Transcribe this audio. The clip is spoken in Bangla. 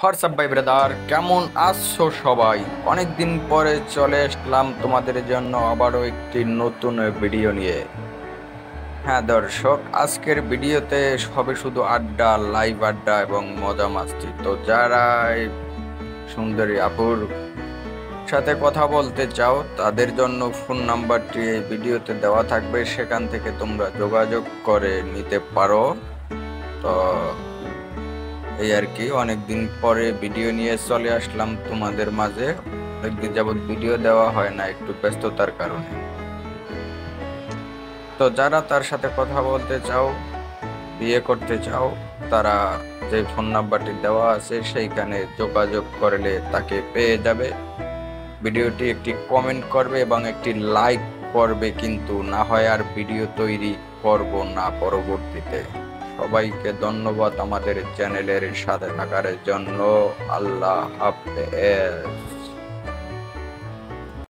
হোয়াটসঅ্যাপ ভাই ব্রাদার, কেমন আছো সবাই? অনেকদিন পরে চলে আসলাম তোমাদের জন্য আবারও একটি নতুন ভিডিও নিয়ে। হ্যাঁ দর্শক, আজকের ভিডিওতে হবে শুধু আড্ডা, লাইভ আড্ডা এবং মজা মাস্তি। তো যারা এই সুন্দরী আপুর সাথে কথা বলতে চাও তাদের জন্য ফোন নাম্বারটি এই ভিডিওতে দেওয়া থাকবে, সেখান থেকে তোমরা যোগাযোগ করে নিতে পারো। তো এই আর কি, অনেকদিন পরে ভিডিও নিয়ে চলে আসলাম তোমাদের মাঝে। অনেকদিন যাবত ভিডিও দেওয়া হয় না, একটু ব্যস্ততার কারণে। তো যারা তার সাথে কথা বলতে চাও, বিয়ে করতে চাও, তারা যে ফোন নাম্বারটি দেওয়া আছে সেইখানে যোগাযোগ করলে তাকে পেয়ে যাবে। ভিডিওটি একটি কমেন্ট করবে এবং একটি লাইক করবে, কিন্তু না হয় আর ভিডিও তৈরি করব না পরবর্তীতে। সবাইকে ধন্যবাদ আমাদের চ্যানেলের সাথে থাকার জন্য। আল্লাহ হাফেজ।